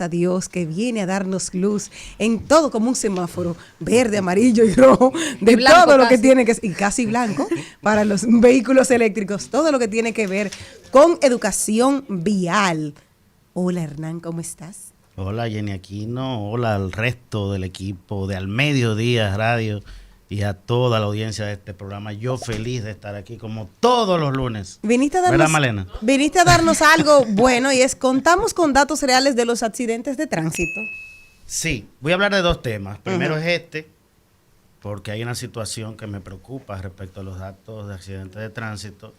gracias a Dios que viene a darnos luz en todo como un semáforo, verde, amarillo y rojo, de blanco, todo lo que tiene que y casi blanco para los vehículos eléctricos, todo lo que tiene que ver con educación vial. Hola Hernán, ¿cómo estás? Hola Jenny Aquino, hola al resto del equipo de Al Mediodía Radio y a toda la audiencia de este programa. Yo feliz de estar aquí como todos los lunes. Viniste a darnos, ¿verdad, Malena? Viniste a darnos algo bueno y es, contamos con datos reales de los accidentes de tránsito. Sí, voy a hablar de dos temas. Primero es porque hay una situación que me preocupa respecto a los datos de accidentes de tránsito.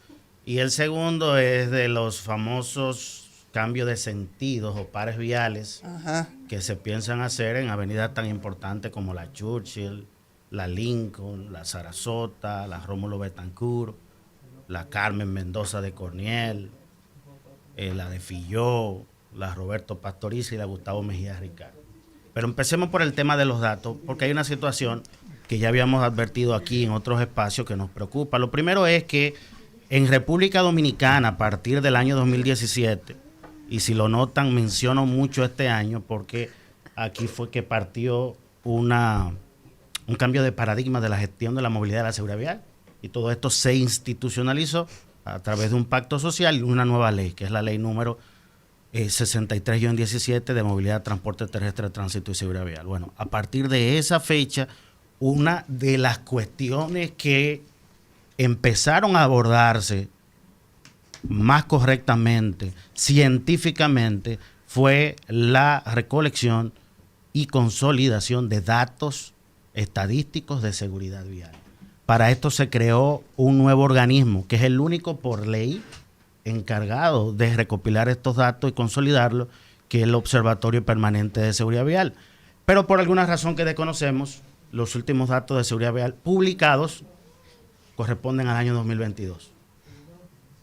Y el segundo es de los famosos cambios de sentidos o pares viales que se piensan hacer en avenidas tan importantes como la Churchill, la Lincoln, la Sarasota, la Rómulo Betancourt, la Carmen Mendoza de Corniel, la de Filló, la Roberto Pastoriza y la Gustavo Mejía Ricard. Pero empecemos por el tema de los datos, porque hay una situación que ya habíamos advertido aquí en otros espacios que nos preocupa. Lo primero es que en República Dominicana, a partir del año 2017, y si lo notan, menciono mucho este año porque aquí fue que partió un cambio de paradigma de la gestión de la movilidad y la seguridad vial. Y todo esto se institucionalizó a través de un pacto social y una nueva ley, que es la ley número 63-17 de movilidad, transporte terrestre, tránsito y seguridad vial. Bueno, a partir de esa fecha, una de las cuestiones que empezaron a abordarse más correctamente, científicamente, fue la recolección y consolidación de datos estadísticos de seguridad vial. Para esto se creó un nuevo organismo, que es el único por ley encargado de recopilar estos datos y consolidarlos, que es el Observatorio Permanente de Seguridad Vial. Pero por alguna razón que desconocemos, los últimos datos de seguridad vial publicados corresponden al año 2022.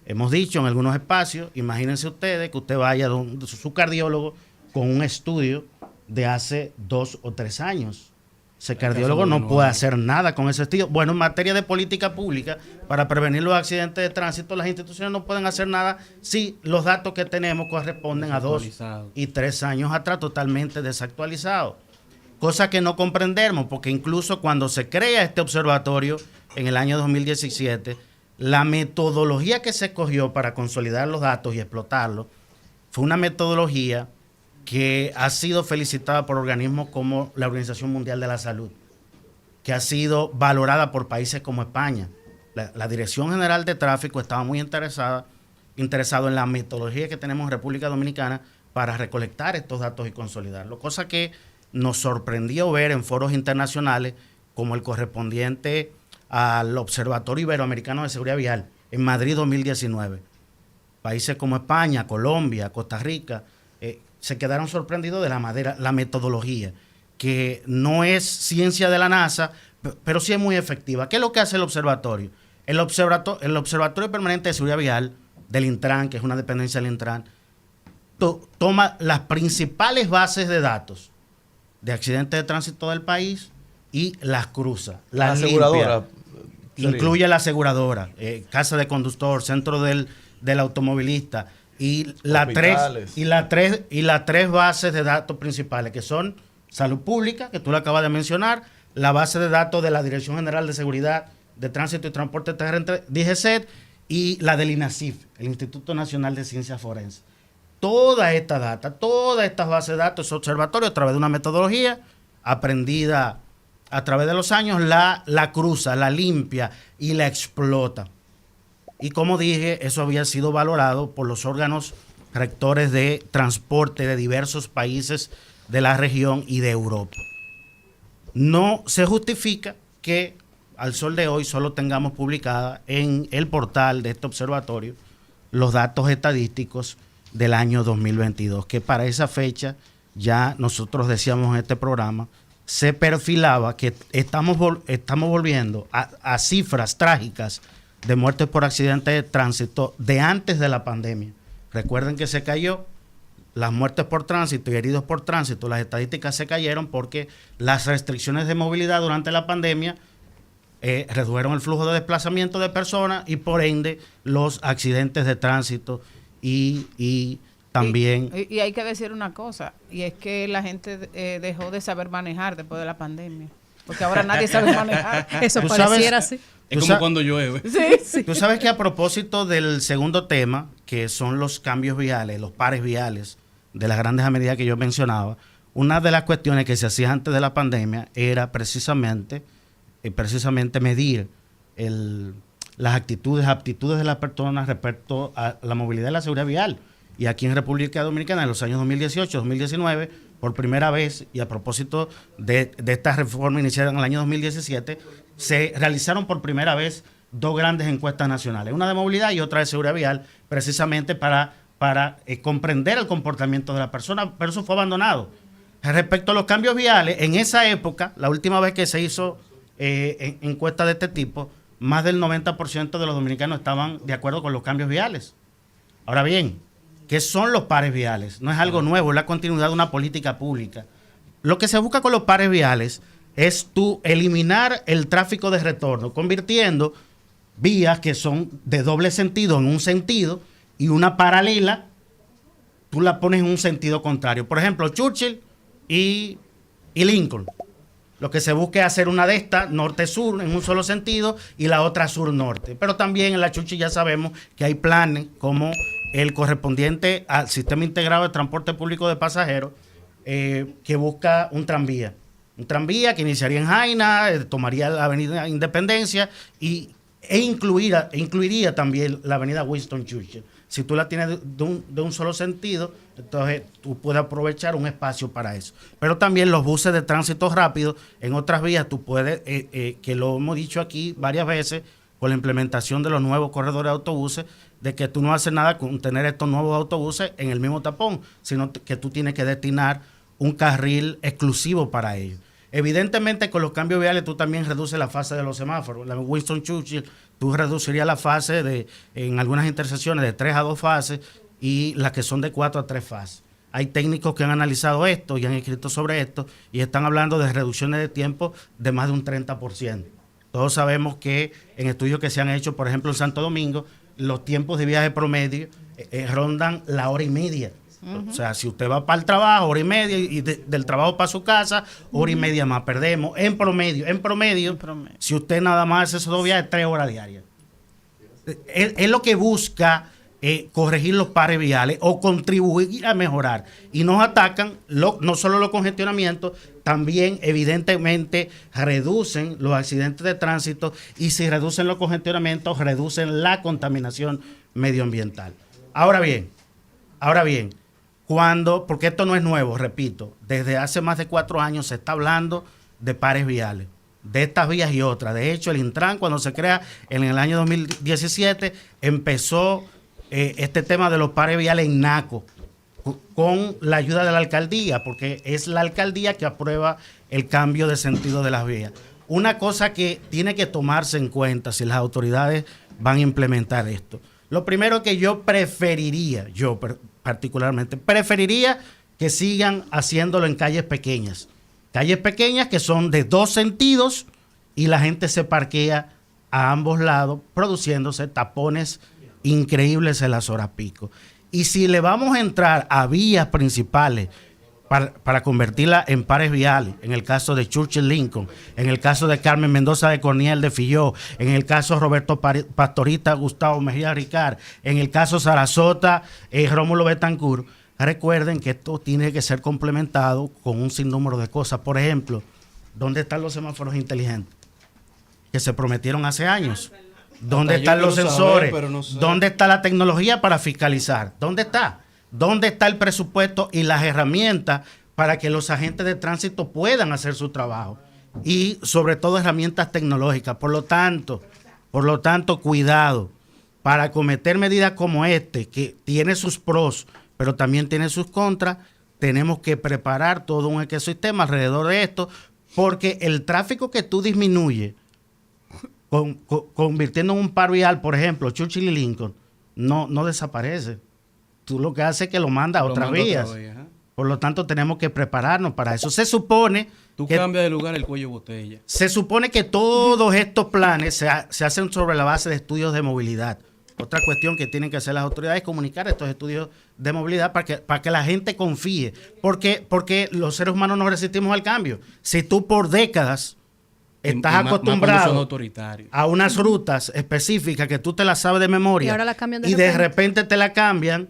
Hemos dicho en algunos espacios, imagínense ustedes que usted vaya a su cardiólogo con un estudio de hace 2 o 3 años. Ese cardiólogo no puede hacer nada con ese estudio. Bueno, en materia de política pública, para prevenir los accidentes de tránsito, las instituciones no pueden hacer nada si los datos que tenemos corresponden a 2 y 3 años atrás, totalmente desactualizados. Cosa que no comprendemos, porque incluso cuando se crea este observatorio en el año 2017, la metodología que se escogió para consolidar los datos y explotarlos fue una metodología que ha sido felicitada por organismos como la Organización Mundial de la Salud, que ha sido valorada por países como España. La Dirección General de Tráfico estaba muy interesado en la metodología que tenemos en República Dominicana para recolectar estos datos y consolidarlos, cosa que nos sorprendió ver en foros internacionales como el correspondiente al Observatorio Iberoamericano de Seguridad Vial en Madrid 2019. Países como España, Colombia, Costa Rica, se quedaron sorprendidos de la metodología, que no es ciencia de la NASA, pero sí es muy efectiva. ¿Qué es lo que hace el observatorio? El Observatorio Permanente de Seguridad Vial del Intran, que es una dependencia del Intran, toma las principales bases de datos de accidentes de tránsito del país y las cruza. La aseguradora. Incluye la aseguradora, casa de conductor, centro del automovilista y las tres bases de datos principales, que son salud pública, que tú lo acabas de mencionar, la base de datos de la Dirección General de Seguridad de Tránsito y Transporte Terrestre, DGCET, y la del INACIF, el Instituto Nacional de Ciencias Forenses. Toda esta data, todas estas bases de datos, ese observatorio, a través de una metodología aprendida a través de los años, la cruza, la limpia y la explota. Y como dije, eso había sido valorado por los órganos rectores de transporte de diversos países de la región y de Europa. No se justifica que al sol de hoy solo tengamos publicada en el portal de este observatorio los datos estadísticos del año 2022, que para esa fecha ya nosotros decíamos en este programa, se perfilaba que estamos volviendo a cifras trágicas de muertes por accidentes de tránsito de antes de la pandemia. Recuerden que se cayó las muertes por tránsito y heridos por tránsito, las estadísticas se cayeron porque las restricciones de movilidad durante la pandemia redujeron el flujo de desplazamiento de personas y por ende los accidentes de tránsito y también. Y hay que decir una cosa, y es que la gente dejó de saber manejar después de la pandemia. Porque ahora nadie sabe manejar. Eso pareciera así. Es como cuando llueve. Sí. Tú sabes que a propósito del segundo tema, que son los cambios viales, los pares viales de las grandes avenidas que yo mencionaba, una de las cuestiones que se hacía antes de la pandemia era precisamente medir las aptitudes de las personas respecto a la movilidad y la seguridad vial. Y aquí en República Dominicana, en los años 2018, 2019, por primera vez, y a propósito de esta reforma iniciada en el año 2017, se realizaron por primera vez 2 grandes encuestas nacionales, una de movilidad y otra de seguridad vial, precisamente para comprender el comportamiento de la persona, pero eso fue abandonado. Respecto a los cambios viales, en esa época, la última vez que se hizo encuestas de este tipo, más del 90% de los dominicanos estaban de acuerdo con los cambios viales. Ahora bien, ¿qué son los pares viales? No es algo nuevo, es la continuidad de una política pública. Lo que se busca con los pares viales es eliminar el tráfico de retorno, convirtiendo vías que son de doble sentido en un sentido y una paralela, tú la pones en un sentido contrario. Por ejemplo, Churchill y Lincoln. Lo que se busca es hacer una de estas, norte-sur, en un solo sentido, y la otra sur-norte. Pero también en la Churchill ya sabemos que hay planes como el correspondiente al sistema integrado de transporte público de pasajeros, que busca un tranvía. Un tranvía que iniciaría en Jaina, tomaría la avenida Independencia e incluiría también la avenida Winston Churchill. Si tú la tienes de un solo sentido, entonces tú puedes aprovechar un espacio para eso. Pero también los buses de tránsito rápido, en otras vías tú puedes, que lo hemos dicho aquí varias veces, con la implementación de los nuevos corredores de autobuses, de que tú no haces nada con tener estos nuevos autobuses en el mismo tapón, sino que tú tienes que destinar un carril exclusivo para ellos. Evidentemente, con los cambios viales tú también reduces la fase de los semáforos. La Winston Churchill, tú reducirías la fase en algunas intersecciones de 3 a 2 fases y las que son de 4 a 3 fases. Hay técnicos que han analizado esto y han escrito sobre esto y están hablando de reducciones de tiempo de más de un 30%. Todos sabemos que en estudios que se han hecho, por ejemplo, en Santo Domingo, los tiempos de viaje promedio rondan la hora y media. O sea, si usted va para el trabajo, hora y media, y del trabajo para su casa, hora y media más. Perdemos en promedio, si usted nada más hace esos 2 viajes, 3 horas diarias. Es lo que busca corregir los pares viales o contribuir a mejorar. Y nos atacan no solo los congestionamientos, también evidentemente reducen los accidentes de tránsito, y si reducen los congestionamientos, reducen la contaminación medioambiental. Ahora bien, porque esto no es nuevo, repito, desde hace más de 4 años se está hablando de pares viales, de estas vías y otras. De hecho, el Intran, cuando se crea en el año 2017, empezó este tema de los pares viales en Naco, con la ayuda de la alcaldía, porque es la alcaldía que aprueba el cambio de sentido de las vías. Una cosa que tiene que tomarse en cuenta si las autoridades van a implementar esto. Lo primero que yo particularmente preferiría que sigan haciéndolo en calles pequeñas que son de 2 sentidos y la gente se parquea a ambos lados, produciéndose tapones increíbles en las horas pico. Y si le vamos a entrar a vías principales para convertirla en pares viales, en el caso de Churchill Lincoln, en el caso de Carmen Mendoza de Corniel de Filló, en el caso Roberto Pastorita Gustavo Mejía Ricard, en el caso Sarasota Rómulo Betancourt, recuerden que esto tiene que ser complementado con un sinnúmero de cosas. Por ejemplo, ¿dónde están los semáforos inteligentes que se prometieron hace años? ¿Dónde están los sensores? ¿Dónde está la tecnología para fiscalizar? ¿Dónde está? ¿Dónde está el presupuesto y las herramientas para que los agentes de tránsito puedan hacer su trabajo? Y sobre todo herramientas tecnológicas. Por lo tanto, cuidado. Para acometer medidas como que tiene sus pros, pero también tiene sus contras, tenemos que preparar todo un ecosistema alrededor de esto, porque el tráfico que tú disminuyes, convirtiendo en un par vial, por ejemplo, Churchill y Lincoln, no desaparece. Tú lo que haces es que lo manda a otras vías. Por lo tanto, tenemos que prepararnos para eso. Se supone Tú cambias de lugar el cuello de botella. Se supone que todos estos planes se hacen sobre la base de estudios de movilidad. Otra cuestión que tienen que hacer las autoridades es comunicar estos estudios de movilidad para que la gente confíe. Porque los seres humanos no resistimos al cambio. Si tú por décadas estás Más cuando son acostumbrado autoritarios. a unas rutas específicas que tú te las sabes de memoria Y ahora la cambian de y de repente. repente te la cambian,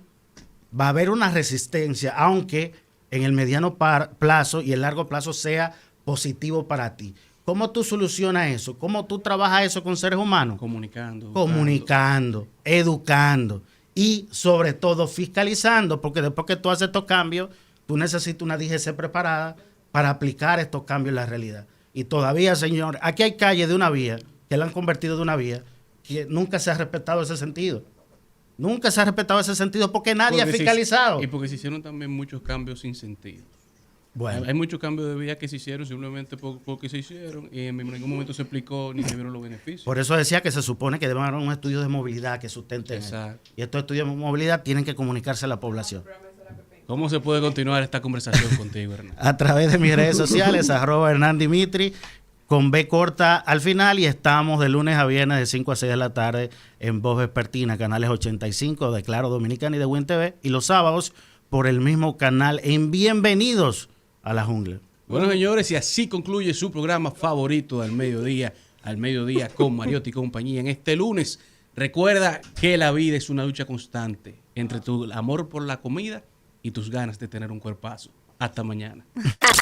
va a haber una resistencia, aunque en el mediano plazo y el largo plazo sea positivo para ti. ¿Cómo tú solucionas eso? ¿Cómo tú trabajas eso con seres humanos? Comunicando. Comunicando, educando y sobre todo fiscalizando, porque después que tú haces estos cambios, tú necesitas una DGC preparada para aplicar estos cambios en la realidad. Y todavía, señor, aquí hay calles de una vía que la han convertido de una vía que nunca se ha respetado ese sentido. Nunca se ha respetado ese sentido porque nadie ha fiscalizado. Y porque se hicieron también muchos cambios sin sentido. Bueno, Hay muchos cambios de vía que se hicieron simplemente porque se hicieron y en ningún momento se explicó ni se vieron los beneficios. por eso decía que se supone que deben haber un estudio de movilidad que sustente eso. Exacto. Y estos estudios de movilidad tienen que comunicarse a la población. ¿Cómo se puede continuar esta conversación contigo, Hernán? A través de mis redes sociales, @HernanDimitri, con B corta al final, y estamos de lunes a viernes de 5 a 6 de la tarde en Voz Vespertina, canales 85 de Claro Dominicana y de Win TV, y los sábados por el mismo canal en Bienvenidos a la Jungla. Bueno, señores, y así concluye su programa favorito al mediodía con Mariotti y compañía. En este lunes, recuerda que la vida es una lucha constante entre tu amor por la comida y tus ganas de tener un cuerpazo. Hasta mañana.